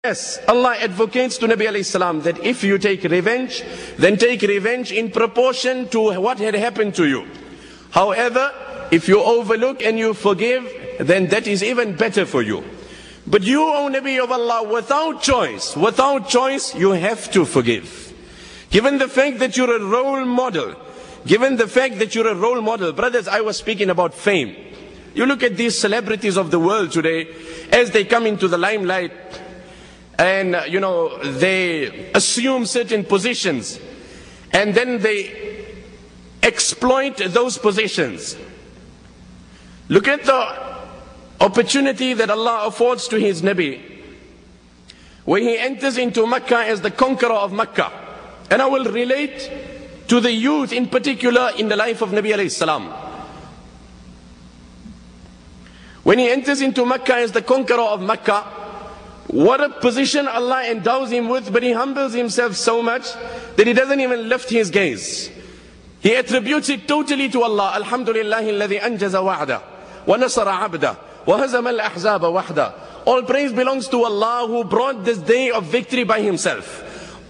Yes, Allah advocates to Nabi alayhi salam that if you take revenge, then take revenge in proportion to what had happened to you. However, if you overlook and you forgive, then that is even better for you. But you, O Nabi of Allah, without choice, you have to forgive. Given the fact that you're a role model, brothers, I was speaking about fame. You look at these celebrities of the world today, as they come into the limelight, and they assume certain positions, and then they exploit those positions. Look at the opportunity that Allah affords to His Nabi, where he enters into Mecca as the conqueror of Mecca. And I will relate to the youth in particular in the life of Nabi alayhi salam. When he enters into Mecca as the conqueror of Mecca, what a position Allah endows him with, but he humbles himself so much that he doesn't even lift his gaze. He attributes it totally to Allah. Alhamdulillahi alladhi anjaza wa'ada wa nasara abda wa hazama al-ahzaba wahda. All praise belongs to Allah who brought this day of victory by himself.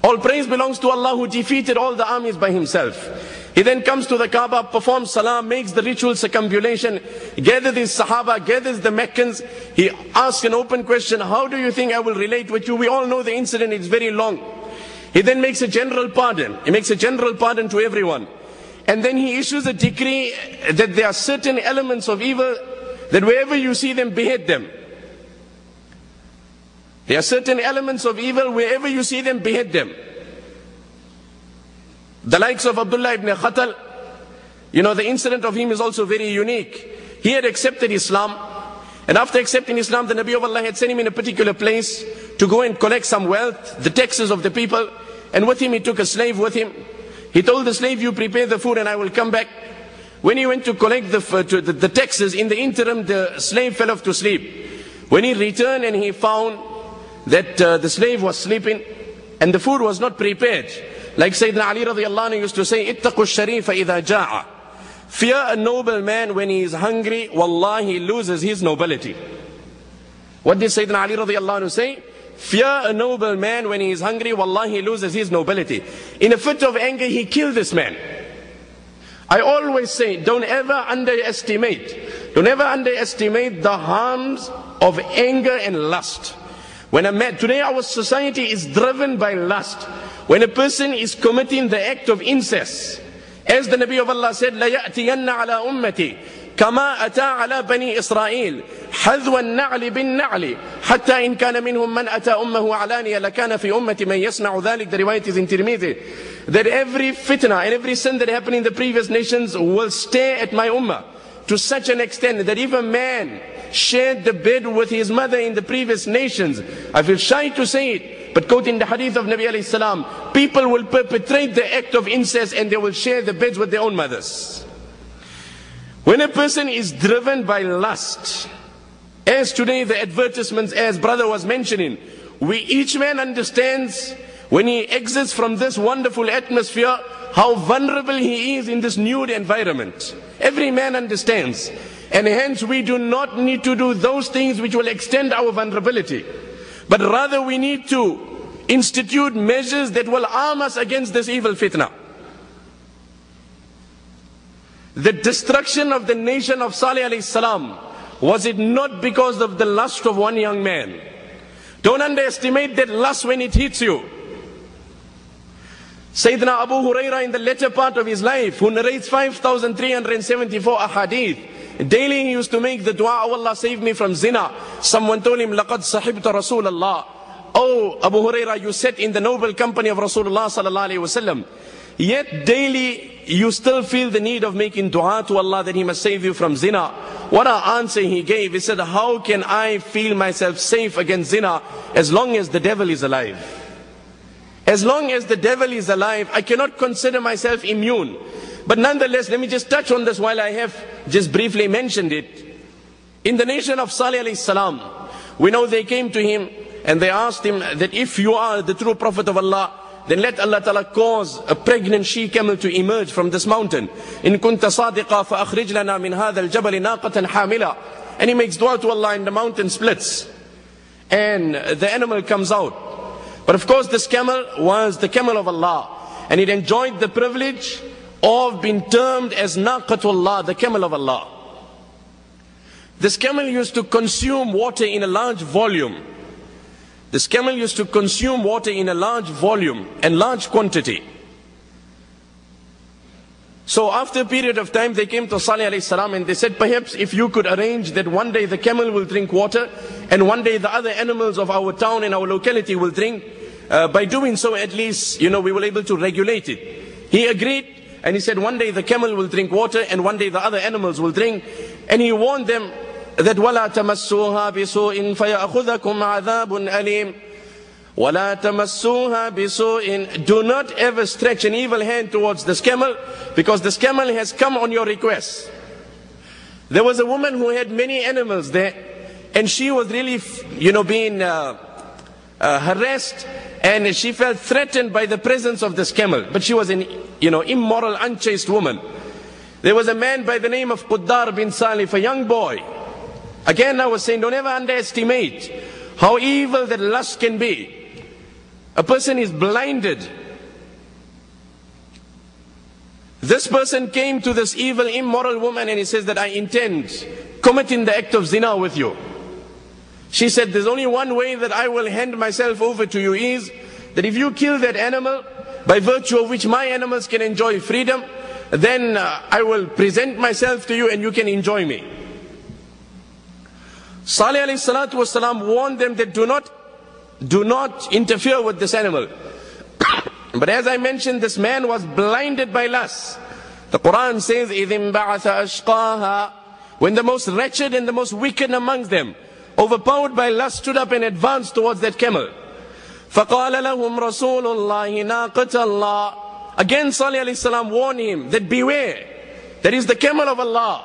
All praise belongs to Allah who defeated all the armies by himself. He then comes to the Kaaba, performs salam, makes the ritual circumambulation, gathers his Sahaba, gathers the Meccans. He asks an open question, how do you think I will relate with you? We all know the incident, it's very long. He then makes a general pardon. He makes a general pardon to everyone. And then he issues a decree that there are certain elements of evil, that wherever you see them, behead them. There are certain elements of evil, wherever you see them, behead them. The likes of Abdullah ibn Khatal, the incident of him is also very unique. He had accepted Islam, and after accepting Islam, the Nabi of Allah had sent him in a particular place to go and collect some wealth, the taxes of the people, and with him he took a slave with him. He told the slave, you prepare the food and I will come back. When he went to collect the taxes, in the interim the slave fell off to sleep. When he returned and he found that the slave was sleeping and the food was not prepared, like Sayyidina Ali radiallahu anhu used to say, ittaqu sharifa idha ja'a. Fear a noble man when he is hungry, wallahi he loses his nobility. What did Sayyidina Ali radiallahu anhu say? Fear a noble man when he is hungry, wallahi he loses his nobility. In a fit of anger, he killed this man. I always say, don't ever underestimate the harms of anger and lust. When a man, today our society is driven by lust. When a person is committing the act of incest, as the Nabi of Allah said, لَيَأْتِيَنَّ عَلَىٰ أُمَّتِي كَمَا أَتَى عَلَىٰ بَنِي إِسْرَائِيل حَذْوَ النَّعْلِ بِالنَّعْلِ حَتَّى إِنْ كَانَ مِنْهُمْ مَنْ أَتَى أُمَّهُ عَلَانِيَ لَكَانَ فِي أُمَّةِ مَنْ يَصْنَعُ ذَلِكَ. The riwayat is in Tirmidhi. That every fitna and every sin that happened in the previous nations will stay at my ummah, to such an extent that if a man shared the bed with his mother in the previous nations, I feel shy to say it, but quoting the hadith of Nabi alayhi salam, people will perpetrate the act of incest and they will share the beds with their own mothers. When a person is driven by lust, as today the advertisements, as brother was mentioning, each man understands when he exits from this wonderful atmosphere, how vulnerable he is in this nude environment. Every man understands. And hence we do not need to do those things which will extend our vulnerability. But rather we need to institute measures that will arm us against this evil fitna. The destruction of the nation of Salih alayhi salam, was it not because of the lust of one young man? Don't underestimate that lust when it hits you. Sayyidina Abu Huraira in the latter part of his life, who narrates 5,374 ahadith, daily he used to make the dua, oh Allah save me from zina. Someone told him, لَقَدْ صَحِبْتَ رَسُولَ اللَّهِ. Oh Abu Huraira, you sat in the noble company of Rasulullah sallallahu alayhi wasallam. Yet daily you still feel the need of making dua to Allah that He must save you from zina. What an answer he gave. He said, how can I feel myself safe against zina as long as the devil is alive? As long as the devil is alive, I cannot consider myself immune. But nonetheless, let me just touch on this while I have just briefly mentioned it. In the nation of Salih alayhi salam, we know they came to him and they asked him that if you are the true prophet of Allah, then let Allah Ta'ala cause a pregnant she-camel to emerge from this mountain. In kunta sadiqa fa akhrij lana min hadha al-jabal naqatan hamila. And he makes dua to Allah and the mountain splits. and the animal comes out. But of course this camel was the camel of Allah, and it enjoyed the privilege of being termed as Naqatullah, the camel of Allah. This camel used to consume water in a large volume. This camel used to consume water in a large volume and large quantity. So after a period of time, they came to Salih alayhi salam and they said, perhaps if you could arrange that one day the camel will drink water and one day the other animals of our town and our locality will drink, by doing so at least, we will be able to regulate it. He agreed, and he said one day the camel will drink water and one day the other animals will drink. And he warned them that وَلَا تَمَسُّوهَا بِسُوءٍ فَيَأْخُذَكُمْ عَذَابٌ أَلِيمٌ. وَلَا تَمَسُّوهَا بِسُوءٍ. Do not ever stretch an evil hand towards this camel, because this camel has come on your request. There was a woman who had many animals there, and she was really, being harassed, and she felt threatened by the presence of this camel. But she was an, immoral, unchaste woman. There was a man by the name of Quddar bin Salif, a young boy. Again, I was saying, don't ever underestimate how evil that lust can be. A person is blinded. This person came to this evil, immoral woman and he says that I intend committing the act of zina with you. She said, there's only one way that I will hand myself over to you, is that if you kill that animal, by virtue of which my animals can enjoy freedom, then I will present myself to you and you can enjoy me. Salih alayhi salatu wasalam warned them that do not interfere with this animal. But as I mentioned, this man was blinded by lust. The Quran says, إِذٍ بَعَثَ أَشْقَاهَا. When the most wretched and the most wicked amongst them, overpowered by lust, stood up and advanced towards that camel. فَقَالَ لَهُمْ رَسُولُ اللَّهِ نَاقَةَ اللَّهِ. Again Salih alayhi salam warned him that beware, that is the camel of Allah,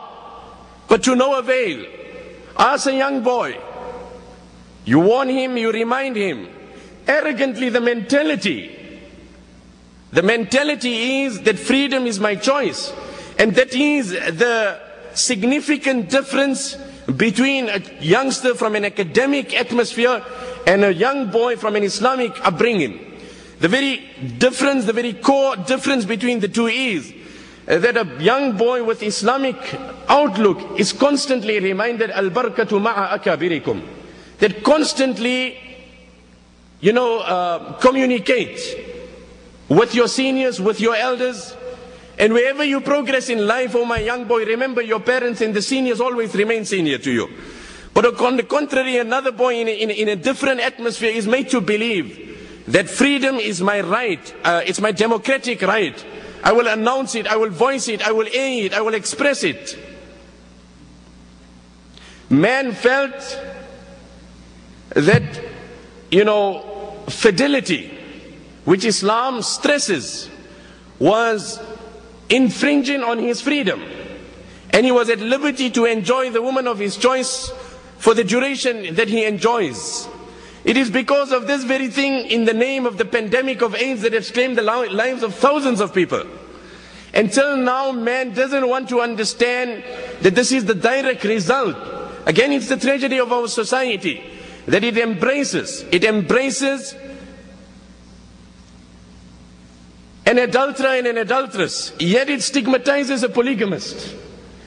but to no avail. As a young boy, you warn him, you remind him. Arrogantly, the mentality is that freedom is my choice. And that is the significant difference between a youngster from an academic atmosphere and a young boy from an Islamic upbringing. The very difference, the very core difference between the two is that a young boy with Islamic outlook is constantly reminded, al-barakatu ma'a akabirikum, that constantly, communicate with your seniors, with your elders. And wherever you progress in life, oh my young boy, remember your parents and the seniors always remain senior to you. But on the contrary, another boy in a different atmosphere is made to believe that freedom is my right, it's my democratic right. I will announce it, I will voice it, I will air it, I will express it. Man felt that, fidelity, which Islam stresses, was infringing on his freedom. And he was at liberty to enjoy the woman of his choice for the duration that he enjoys. It is because of this very thing, in the name of the pandemic of AIDS, that has claimed the lives of thousands of people. Until now, man doesn't want to understand that this is the direct result. Again, it's the tragedy of our society, that it embraces an adulterer and an adulteress, yet it stigmatizes a polygamist.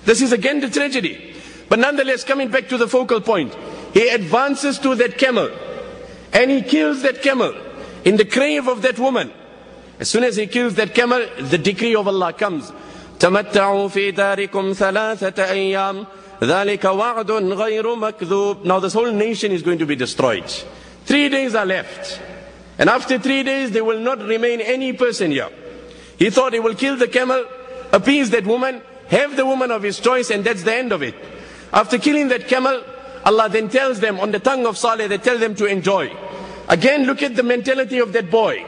This is again the tragedy. But nonetheless, coming back to the focal point, he advances to that camel, and he kills that camel in the grave of that woman. As soon as he kills that camel, the decree of Allah comes. تَمَتَّعُوا فِي دَارِكُمْ ثَلَاثَةَ أَيَّامٍ ذَلِكَ وَعْدٌ غَيْرُ مَكْذُوبٍ. Now this whole nation is going to be destroyed. 3 days are left. And after 3 days, there will not remain any person here. He thought he will kill the camel, appease that woman, have the woman of his choice, and that's the end of it. After killing that camel, Allah then tells them, on the tongue of Saleh, they tell them to enjoy. Again, look at the mentality of that boy.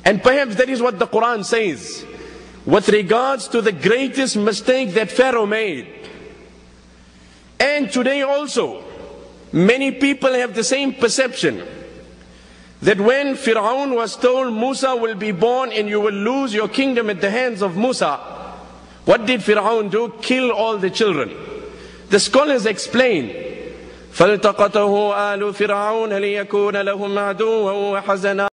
And perhaps that is what the Quran says with regards to the greatest mistake that Pharaoh made. And today also, many people have the same perception, that when Fir'aun was told Musa will be born and you will lose your kingdom at the hands of Musa, what did Fir'aun do? Kill all the children. The scholars explain, فالتقطه آل فرعون ليكون لهم عدوا وحزنا